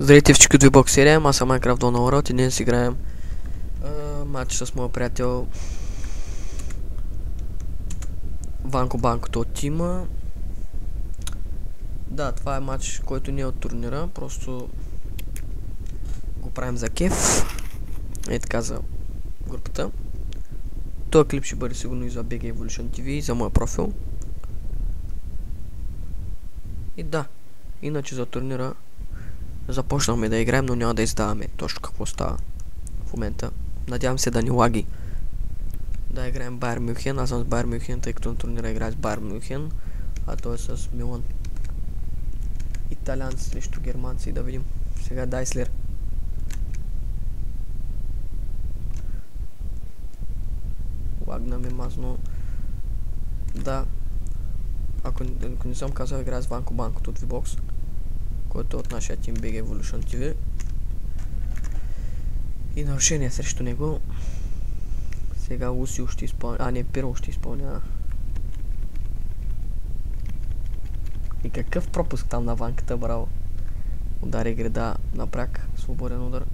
Здравейте всички от VBOX серия, аз съм Minecraft Donna World и днес играем матч с моя приятел Ванко Банкото от тима. Да, това е матч, който не е от турнира, просто го правим за кеф. Е така за групата. Този клип ще бъде сигурно и за BG Evolution TV и за моя профил. И да, иначе за турнира започнахме да играем, но няма да издаваме точно какво става в момента. Надявам се да ни лаги. Да играем Байер Мюнхен. Аз съм с Байер Мюнхен, тъй като на турнира играе с Байер Мюнхен, а той е с Милан. Италианци срещу германци. Да видим. Сега Дайслер. Лагна ми мазно. Да. Ако не съм казал, играе с Ванко Банкото от VBOX, който е от нашия тим BG Evolution TV. И нарушение срещу него. Сега Лусио ще изпълня... А, не, Пиро ще изпълня. И какъв пропуск там на ванката, браво. Удари града напряк. Свободен удар.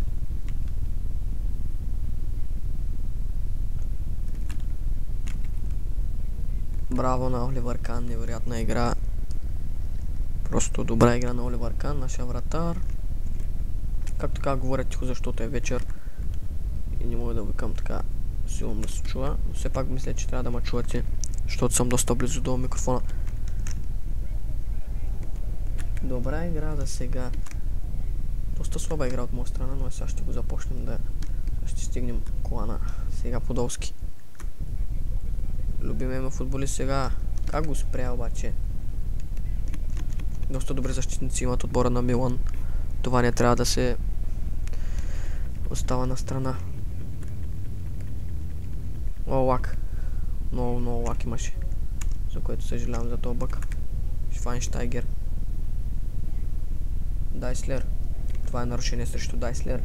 Браво на Оливър Кан, невероятна игра. Просто добра игра на Оливър Кан, нашия вратар. Както така говоря тихо, защото е вечер и не мога да викам така силно да се чува, но все пак мисля, че трябва да ме чувате, защото съм доста близо до микрофона. Добра игра за сега. Доста слаба игра от моя страна, но сега ще го започнем да... Ще стигнем колана. Сега Подолски. Любимия ме футболист сега. Как го спря обаче? Доста добри защитници имат отбора на Милан. Това не трябва да се остава на страна. Много лак. Много лак имаше. За което съжалявам за този бък. Швайнштайгер. Дайслер. Това е нарушение срещу Дайслер.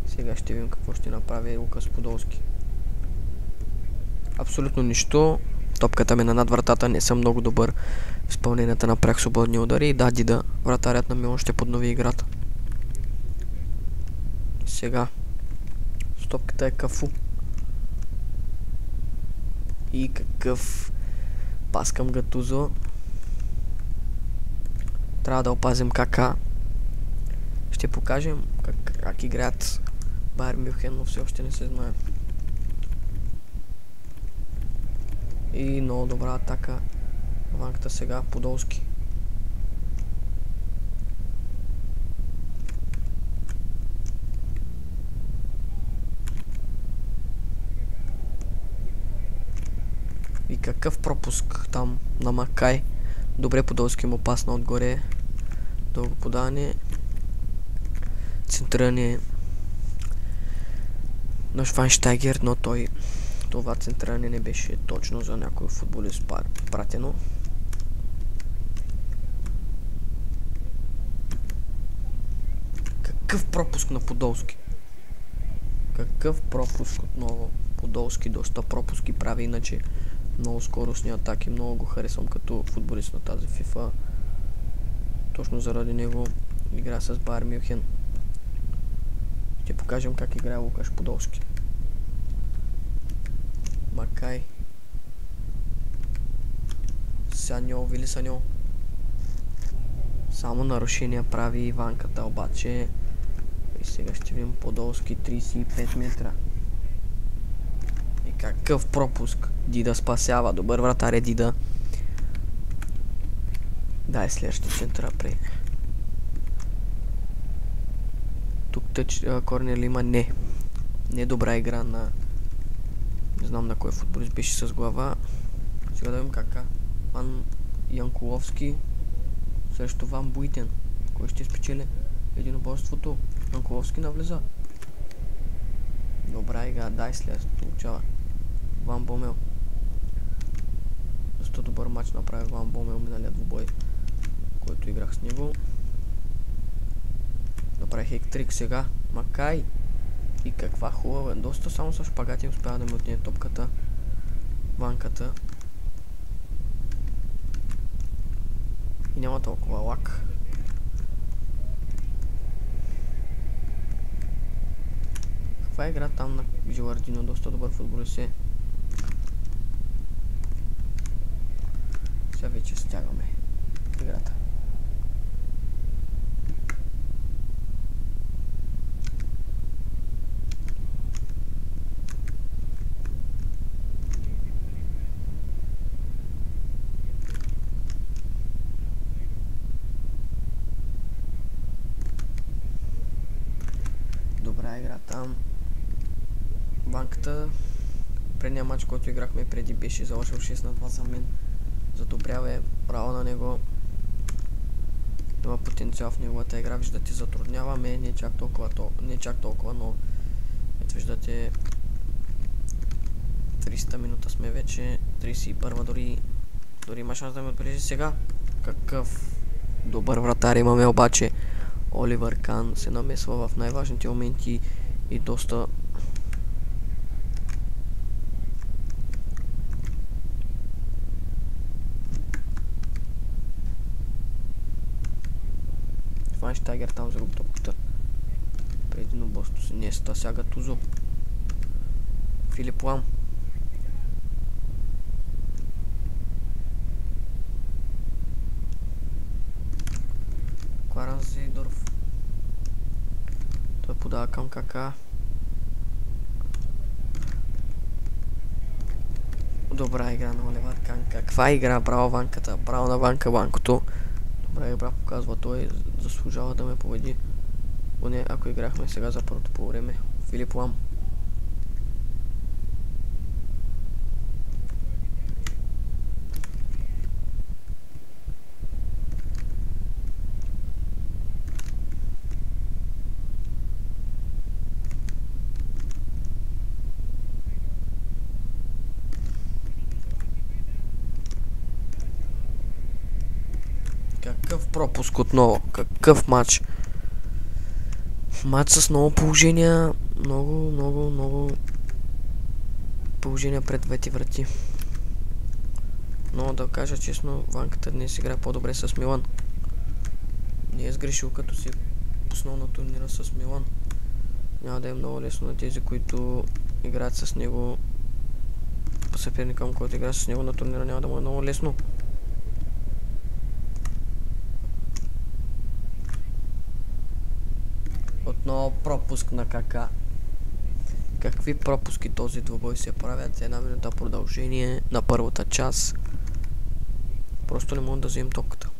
Сега ще видим какво ще направи Лукас Подолски. Абсолютно нищо. Топката ми на над вратата, не съм много добър в изпълненията на прях свободни удари. И да, Дида, вратарят на Милан, ще поднови играта. Сега. Топката е Кафу. И какъв пас към Гатузо. Трябва да опазим Кака. Ще покажем как играят Байер Мюнхен, но все още не се знае. И много добра атака. Ванката сега Подолски. И какъв пропуск там на Макай. Добре, Подолски му пасна отгоре. Дълго подаване. Центриране на Швайнштайгер, но това центриране не беше точно за някой футболист пратено. Какъв пропуск на Подолски. Какъв пропуск отново. Подолски доста пропуски прави, иначе много скоростни атаки, много го харесвам като футболист на тази FIFA. Точно заради него игра с Байер Мюнхен. Ще покажем как играе Лукаш Подолски. Макай. Саньо, Вили Саньо. Само нарушения прави Иванката, обаче. И сега ще видим Подолски 35 метра. И какъв пропуск. Дида спасява. Добър вратар е Дида. Дай следващия центъра при. Тук корнер ли има? Не. Не е добра игра на... Не знам на кой футболист беше с глава. Сега да видим кака. Ван Янкуловски срещу Ван Буйтен. Кой ще спечели единоборството? Янкуловски навлиза. Добра игра. Дайслер получава. Ван Бомел. Доста добър матч направи Ван Бомел миналия двубой, който играх с него. Направи хек-трик сега. Макай. И каква хубава. Доста само с шпагати успява да ми отне топката. Ванката. И няма толкова лак. Каква игра там на Жилардино? Доста добър футболист е. Сега вече стягаме играта. Добра игра там. Банката, предния матч, който играхме преди, беше завършил 6-2 за мен. Задобрява е, право на него. Има потенциал в неговата игра, виждате, затрудняваме, не чак толкова, но ето виждате, 300 минута сме вече, 31 дори има шанс да ме отбележи сега. Какъв добър вратар имаме, обаче Оливър Кан се намесва в най-важните моменти и доста Швайнштайгер там загуби топката. Преди Нобосто си Неста, сега Тузо. Филип Лам. Кларенс Зейдорф. Той подава към Кака. Добра игра на Оливър Кан. Каква игра? Браво Ванката. Браво на Ванкото. Добра игра показва, той заслужава да ме победи. Поне ако играхме сега за първото по време. Филип Лам. Какъв пропуск отново, какъв матч. Матч с много положения, много положения пред двете врати. Но да кажа честно, Ванката днес играе по-добре с Милан. Не е сгрешил като си пуснал на турнира с Милан. Няма да е много лесно на тези, които играят с него. Съперника, който играе с него на турнира, няма да му е много лесно. Отново пропуск на Кака. Какви пропуски този двубой се правят за една минута продължение на първата част. Просто не мога да вземем топката.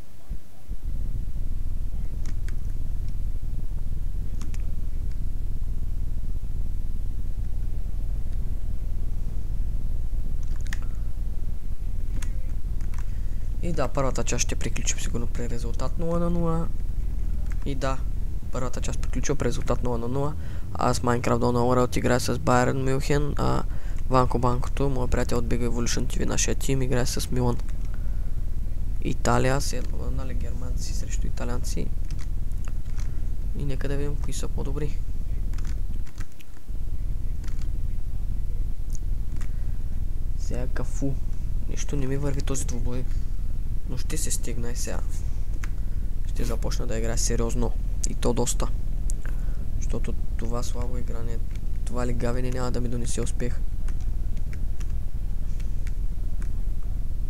И да, първата част ще приключим сигурно при резултат 0-0. И да, първата част приключва при резултат 0-0. Аз Майнкрафт Дона Орелт играе с Байерн Мюнхен, а Банкото, моят приятел от Big Evolution TV, нашия тим, играе с Милан. Италия, нали, германци срещу италианци. И нека да видим кои са по-добри. Сега Кафу. Нищо не ми върви този двубой. Но ще се стигна и сега. Ще започна да играя сериозно. И то доста. Защото това слабо игране, това лигавене няма да ми донесе успех.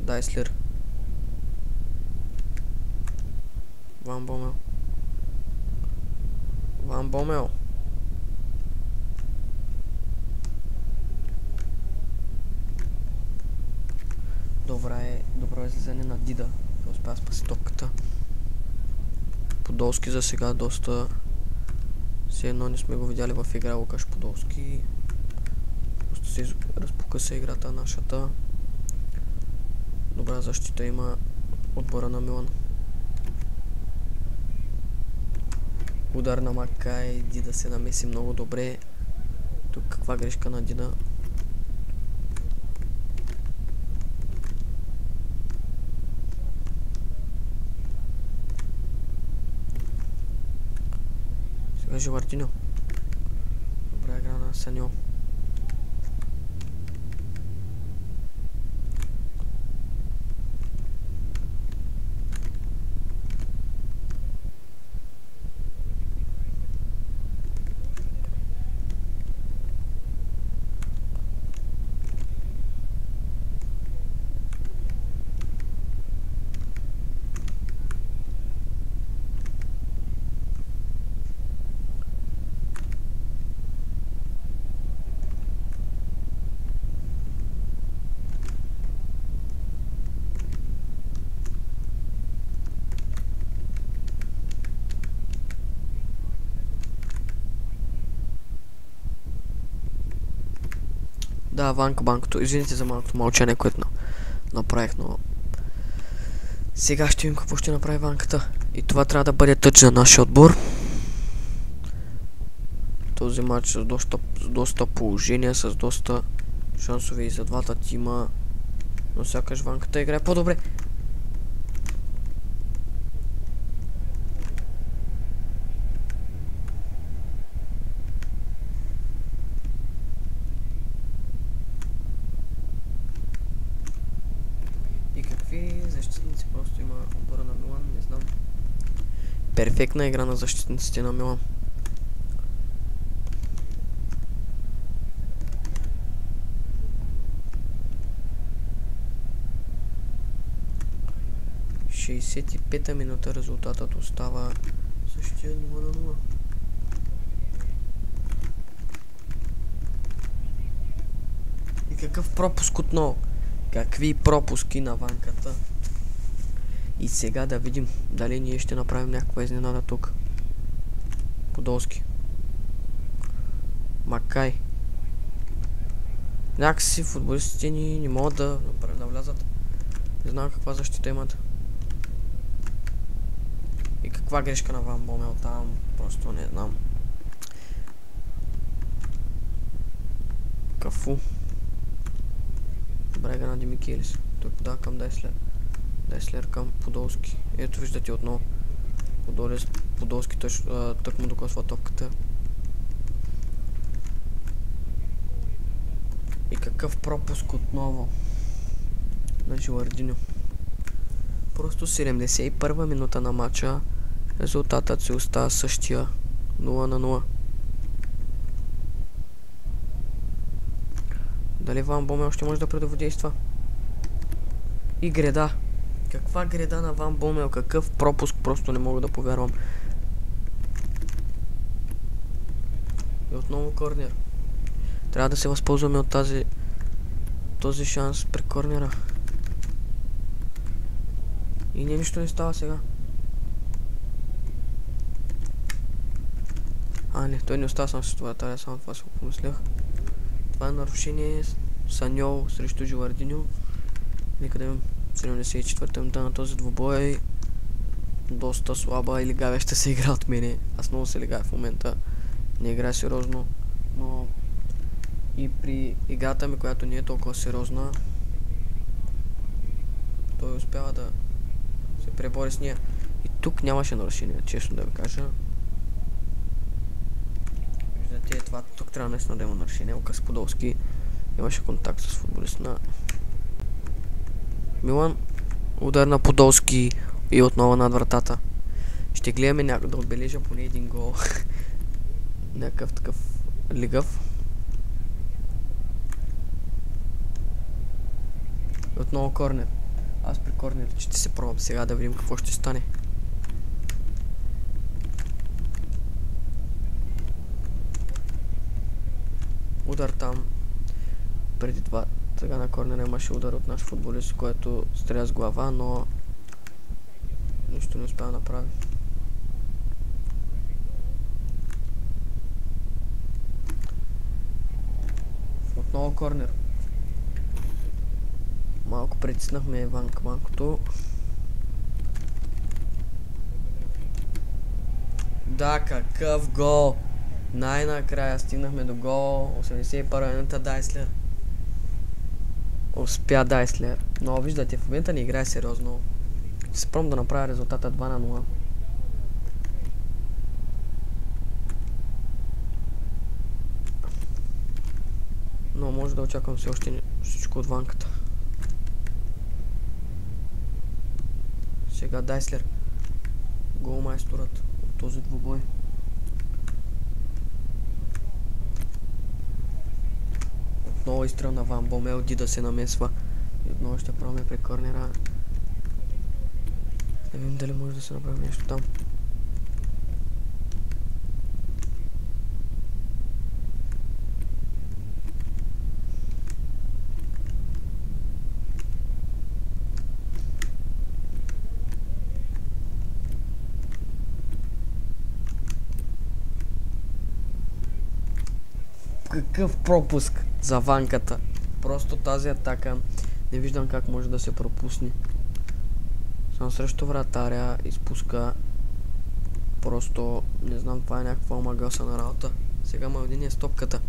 Дайслер. Ван Бомел. Добро излизане на Дида. Успя да спаси топката. Подолски за сега доста... Все едно не сме го видяли в игра Лукаш Подолски. Просто се разпокъса играта нашата. Добра защита има отбора на Милан. Удар на Макай, Дида се намеси много добре. Тук каква грешка на Дида. Сега Жилардино. Добра игра на Саньо. Да, Ванка банкото. Извините за малкото мълчание, което направих, но... Сега ще видим какво ще направи Ванката. И това трябва да бъде тъч за нашия отбор. Този матч с доста положения, с доста шансове и за двата тима. Но сякаш Ванката играе по-добре. И какви защитници просто има отбора на Милан, не знам. Перфектна игра на защитниците на Милан. В 65-та минута резултатът остава същия 0-0. И какъв пропуск отново? Какви пропуски на Ванката? И сега да видим дали ние ще направим някаква изненада тук. Подолски. Макай. Някакси футболистите ни не могат да влязат. Не знам каква защита имат. И каква грешка на Ван Бомел там. Просто не знам. Кафу. Брега на Димикелис. Той подава към Дайслер. Дайслер към Подолски. Ето виждате отново. Подолски тък му докосва топката. И какъв пропуск отново на Жилардиньо. Просто 71-а минута на матча. Резултатът се остава същия. 0-0. Дали Ван Бомел ще може да предводейства? И греда. Каква греда на Ван Бомел? Какъв пропуск? Просто не мога да повярвам. И отново корнер. Трябва да се възползваме от този шанс при корнера. И нищо не става сега. Не, той не остава сам с това. Тая само това се помислях. Това е нарушение Саньол срещу Жилардиньо. Нека да имам 74-та минута на този двубой. Доста слаба и лигавеща се игра от мене. Аз много се лигая в момента. Не играя сериозно. Но и при играта ми, която не е толкова сериозна, той успява да се пребори с нея. И тук нямаше нарушение, честно да ви кажа. Виждате, това тук трябва наистина да има нарушение. Лукас Подолски имаше контакт с футболист на Милан. Удар на Подолски и отново над вратата. Ще гледаме да отбележа поне един гол. Някакъв такъв лигав. Отново корнер. Аз при корнер ще се пробвам сега да видим какво ще стане. Удар там. Преди това сега на корнера имаше удар от наш футболист, който стреля с глава, но нищо не успя да направи. Отново корнер. Малко притиснахме банкото. Да, какъв гол! Най-накрая стигнахме до гол. 81-а минута Дайслер. Успя Дайслер. Но виждате, в момента не играе сериозно. Ще се пробвам да направя резултата 2-0. Но може да очаквам все още всичко от Ванката. Сега Дайслер. Голмайсторът от този двубой. Отново изстрел на Ван Бомел, да се намесва. И отново ще пробваме при корнера. Не видим дали може да се направи нещо там. Какъв пропуск за Ванката. Просто тази атака не виждам как може да се пропусне. Само срещу вратаря изпуска. Просто не знам, това е някаква омагъсана работа. Сега Малдини е стопката.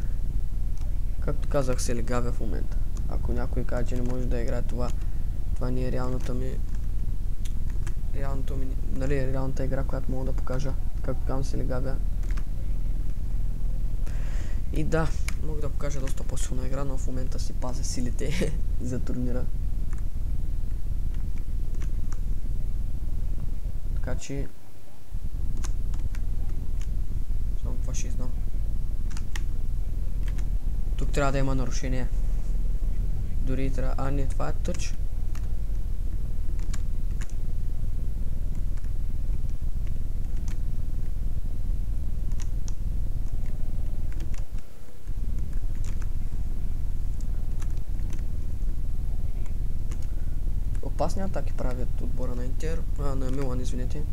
Както казах, се легавя в момента. Ако някой каже, че не може да играе това не е реалната игра, която мога да покажа. Както казвам, се легавя. И да, мога да покажа доста по-силна игра, но в момента си пазя силите за турнира. Така че... Само това ще издам. Тук трябва да има нарушение. Дори трябва... А, не, това е тъч. Опасни атаки правят отбора на Интер, на Милан, извинете.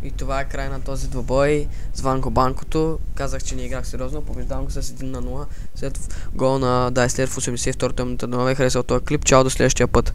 И това е край на този двубой. Звънко банкото. Казах, че не играх сериозно. Побеждавам го с 1-0. След гол на Дайслер в 82-та минута. Да ме харесал този клип. Чао, до следващия път.